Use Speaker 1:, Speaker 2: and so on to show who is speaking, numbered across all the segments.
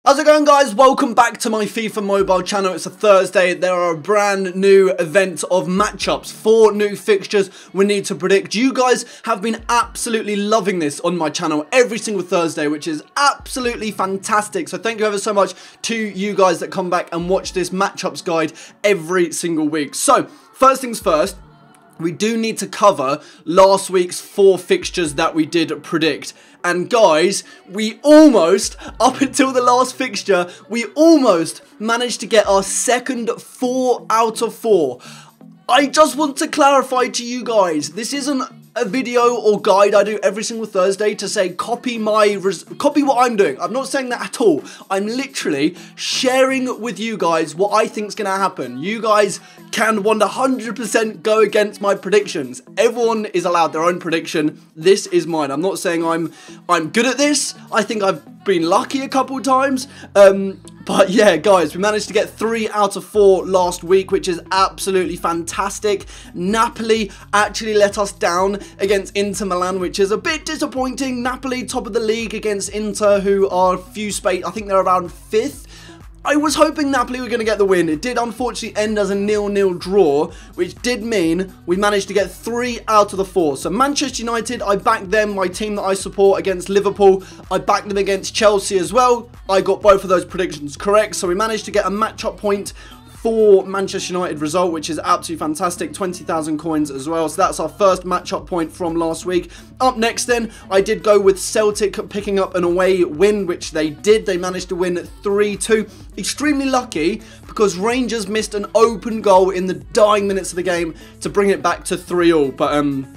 Speaker 1: How's it going, guys? Welcome back to my FIFA mobile channel. It's a Thursday. There are a brand new event of matchups, 4 new fixtures we need to predict. You guys have been absolutely loving this on my channel every single Thursday, which is absolutely fantastic. So thank you ever so much to you guys that come back and watch this matchups guide every single week. So first things first, we do need to cover last week's 4 fixtures that we did predict. And guys, we almost, up until the last fixture, we almost managed to get our second 4 out of 4. I just want to clarify to you guys, this isn't a video or guide I do every single Thursday to say copy what I'm doing. I'm not saying that at all. I'm literally sharing with you guys what I think is going to happen. You guys can 100% go against my predictions. Everyone is allowed their own prediction. This is mine. I'm not saying I'm good at this. I think I've been lucky a couple times. But yeah, guys, we managed to get 3 out of 4 last week, which is absolutely fantastic. Napoli actually let us down against Inter Milan, which is a bit disappointing. Napoli, top of the league against Inter, who are a few I think they're around 5th. I was hoping Napoli were going to get the win. It did unfortunately end as a 0-0 draw, which did mean we managed to get 3 out of the 4. So Manchester United, I backed them, my team that I support, against Liverpool. I backed them against Chelsea as well. I got both of those predictions correct. So we managed to get a matchup point for Manchester United result, which is absolutely fantastic. 20,000 coins as well. So that's our first matchup point from last week. Up next then, I did go with Celtic picking up an away win, which they did. They managed to win 3-2. Extremely lucky because Rangers missed an open goal in the dying minutes of the game to bring it back to 3-all. But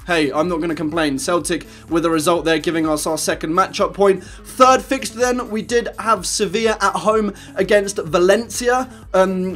Speaker 1: hey, I'm not going to complain. Celtic with a result there, giving us our second matchup point. Third fixture then, we did have Sevilla at home against Valencia.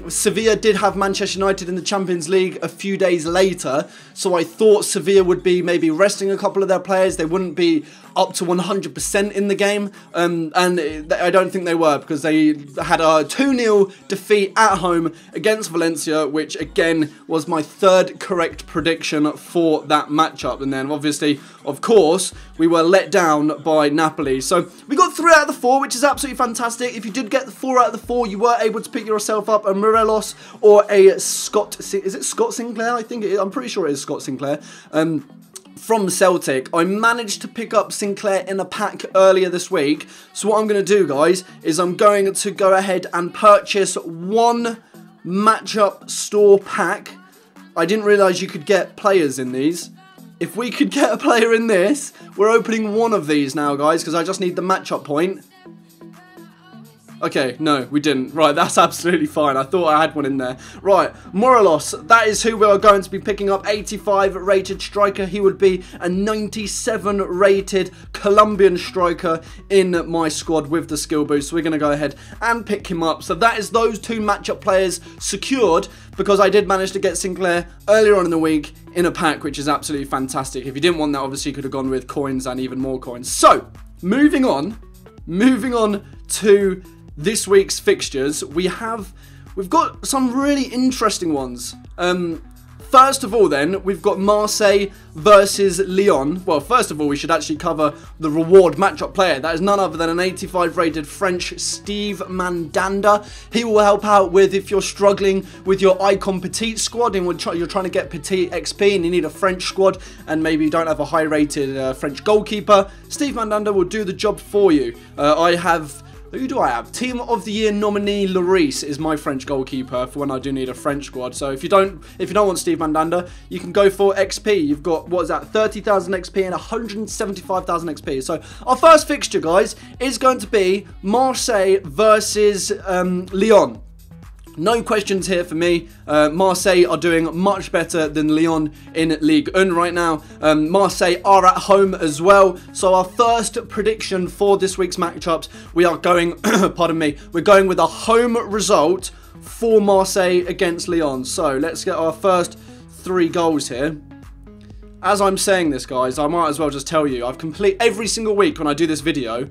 Speaker 1: Sevilla did have Manchester United in the Champions League a few days later, so I thought Sevilla would be maybe resting a couple of their players. They wouldn't be up to 100% in the game, and I don't think they were, because they had a 2-0 defeat at home against Valencia, which again was my third correct prediction for that matchup. And then obviously, of course, we were let down by Napoli. So we got 3 out of the 4, which is absolutely fantastic. If you did get the 4 out of the 4, you were able to pick yourself up a Morelos or a Scott. Is it Scott Sinclair? I think it is. I'm pretty sure it is Scott Sinclair. From Celtic. I managed to pick up Sinclair in a pack earlier this week. So what I'm going to do, guys, is I'm going to go ahead and purchase 1 matchup store pack. I didn't realise you could get players in these. If we could get a player in this, we're opening 1 of these now, guys, because I just need the matchup point. Okay, no, we didn't. Right, that's absolutely fine. I thought I had one in there. Right, Morelos, that is who we are going to be picking up. 85 rated striker. He would be a 97 rated Colombian striker in my squad with the skill boost. So we're going to go ahead and pick him up. So that is those 2 matchup players secured, because I did manage to get Sinclair earlier on in the week in a pack, which is absolutely fantastic. If you didn't want that, obviously you could have gone with coins and even more coins. So, moving on to this week's fixtures, we've got some really interesting ones. First of all then, we've got Marseille versus Lyon. Well, first of all, we should actually cover the reward matchup player. That is none other than an 85 rated French Steve Mandanda. He will help out with if you're struggling with your Icon Petite squad and you're trying to get Petite XP and you need a French squad and maybe you don't have a high rated French goalkeeper. Steve Mandanda will do the job for you. Who do I have? Team of the Year nominee Lloris is my French goalkeeper for when I do need a French squad. So if you don't want Steve Mandanda, you can go for XP. You've got, what is that, 30,000 XP and 175,000 XP. So our first fixture, guys, is going to be Marseille versus Lyon. No questions here for me. Marseille are doing much better than Lyon in Ligue 1 right now. Marseille are at home as well. So our first prediction for this week's matchups, we are going, pardon me, we're going with a home result for Marseille against Lyon. So let's get our first 3 goals here. As I'm saying this, guys, I might as well just tell you, every single week when I do this video,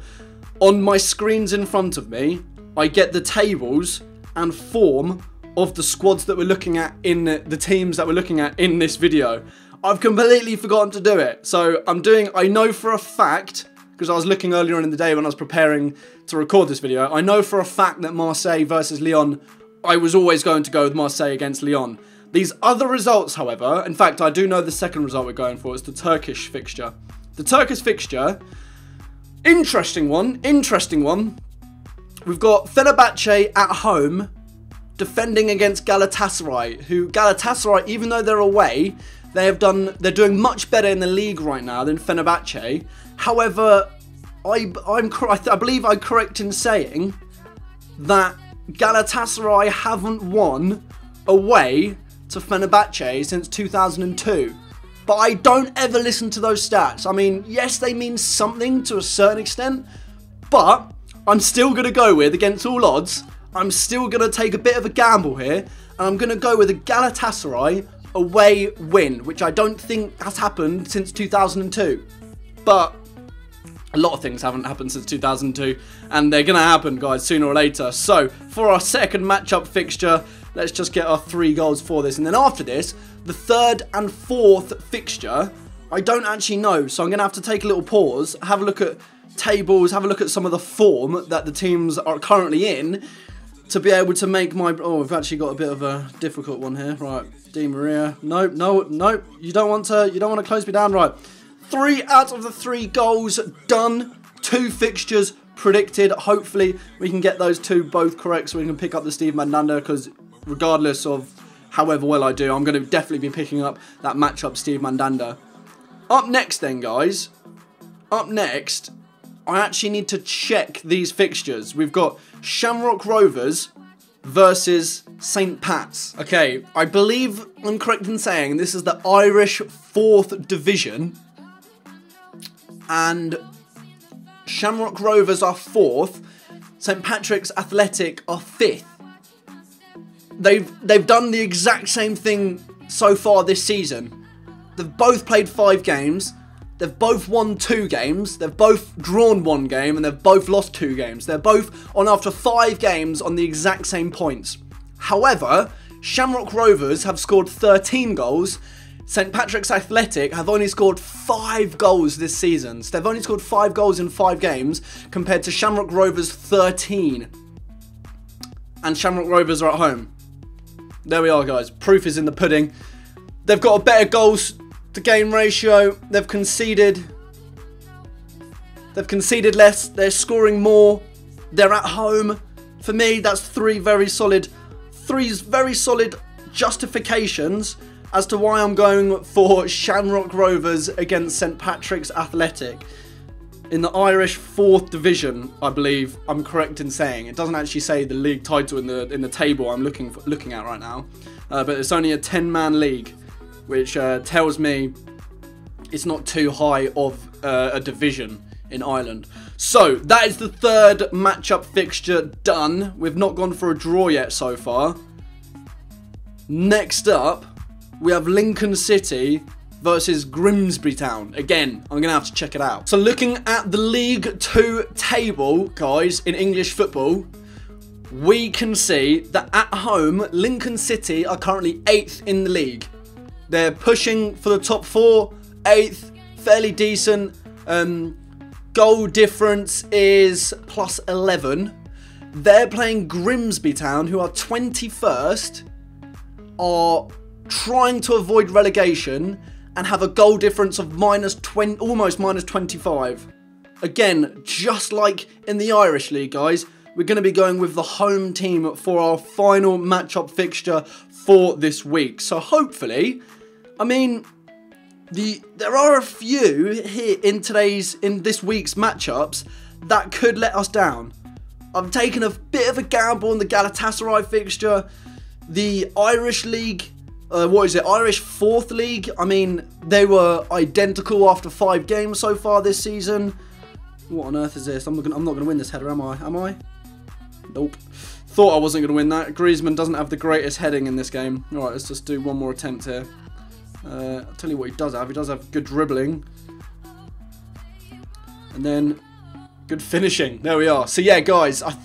Speaker 1: on my screens in front of me, I get the tables and form of the squads that we're looking at in the teams that we're looking at in this video. I've completely forgotten to do it. So I know for a fact, because I was looking earlier on in the day when I was preparing to record this video. I know for a fact that Marseille versus Lyon, I was always going to go with Marseille against Lyon. These other results, however, in fact, I do know the second result we're going for. It's the Turkish fixture. The Turkish fixture, interesting one. We've got Fenerbahce at home defending against Galatasaray, who Galatasaray, even though they're away, they're doing much better in the league right now than Fenerbahce. However, I believe I'm correct in saying that Galatasaray haven't won away to Fenerbahce since 2002. But I don't ever listen to those stats. I mean, yes, they mean something to a certain extent, but I'm still going to go with, against all odds, I'm still going to take a bit of a gamble here, and I'm going to go with a Galatasaray away win, which I don't think has happened since 2002. But a lot of things haven't happened since 2002, and they're going to happen, guys, sooner or later. So, for our second matchup fixture, let's just get our 3 goals for this. And then after this, the third and fourth fixture, I don't actually know. So I'm going to have to take a little pause, have a look at tables, have a look at some of the form that the teams are currently in to be able to make my... Oh, we've actually got a bit of a difficult one here. Right, Di Maria. No. You don't want to close me down. Right. 3 out of the 3 goals done. 2 fixtures predicted. Hopefully we can get those 2 both correct so we can pick up the Steve Mandanda, because regardless of however well I do, I'm going to definitely be picking up that matchup Steve Mandanda. Up next then, guys. Up next, I actually need to check these fixtures. We've got Shamrock Rovers versus St. Pat's. Okay, I believe I'm correct in saying this is the Irish 4th division. And Shamrock Rovers are 4th. St. Patrick's Athletic are 5th. They've done the exact same thing so far this season. They've both played 5 games. They've both won 2 games. They've both drawn 1 game, and they've both lost 2 games. They're both on, after 5 games, on the exact same points. However, Shamrock Rovers have scored 13 goals. St. Patrick's Athletic have only scored 5 goals this season. So they've only scored 5 goals in 5 games compared to Shamrock Rovers 13. And Shamrock Rovers are at home. There we are, guys. Proof is in the pudding. They've got a better goals to game ratio. They've conceded less. They're scoring more. They're at home. For me, that's 3 very solid justifications as to why I'm going for Shamrock Rovers against St. Patrick's Athletic in the Irish 4th division. I believe I'm correct in saying. It doesn't actually say the league title in the table I'm looking at right now, but it's only a 10-man league, which tells me it's not too high of a division in Ireland. So that is the 3rd matchup fixture done. We've not gone for a draw yet so far. Next up, we have Lincoln City versus Grimsby Town. Again, I'm going to have to check it out. So looking at the League 2 table, guys, in English football, we can see that at home, Lincoln City are currently 8th in the league. They're pushing for the top 4, 8th, fairly decent. Goal difference is plus 11. They're playing Grimsby Town, who are 21st, are trying to avoid relegation and have a goal difference of almost minus 25. Again, just like in the Irish League, guys, we're going to be going with the home team for our final matchup fixture for this week. So hopefully, I mean, there are a few here in this week's matchups that could let us down. I've taken a bit of a gamble on the Galatasaray fixture, the Irish League. Irish 4th League. I mean, they were identical after 5 games so far this season. What on earth is this? I'm not going to win this header, am I? Am I? Nope. Thought I wasn't going to win that. Griezmann doesn't have the greatest heading in this game. Alright, let's just do one more attempt here. I'll tell you what he does have. He does have good dribbling. And then good finishing. There we are. So yeah, guys, I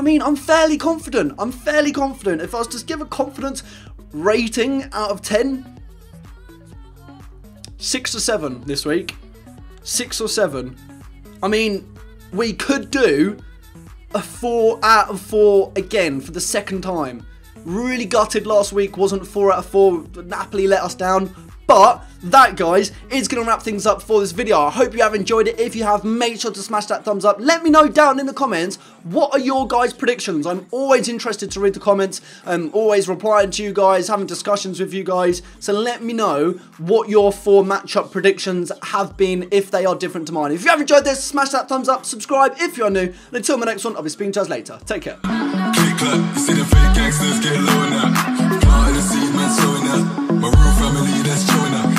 Speaker 1: mean, I'm fairly confident. If I was to give a confidence rating out of 10, 6 to 7 this week. 6 or 7. I mean, we could do a 4 out of 4 again for the second time. Really gutted last week wasn't 4 out of 4. Napoli let us down. But that, guys, is going to wrap things up for this video. I hope you have enjoyed it. If you have, make sure to smash that thumbs up. Let me know down in the comments, what are your guys' predictions? I'm always interested to read the comments. I'm always replying to you guys, having discussions with you guys. So let me know what your 4 matchup predictions have been, if they are different to mine. If you have enjoyed this, smash that thumbs up, subscribe if you are new. And until my next one, I'll be speaking to us later. Take care.
Speaker 2: You see the fake gangsters get low now. Planting the seeds, man, sowing now. My real family that's showing up.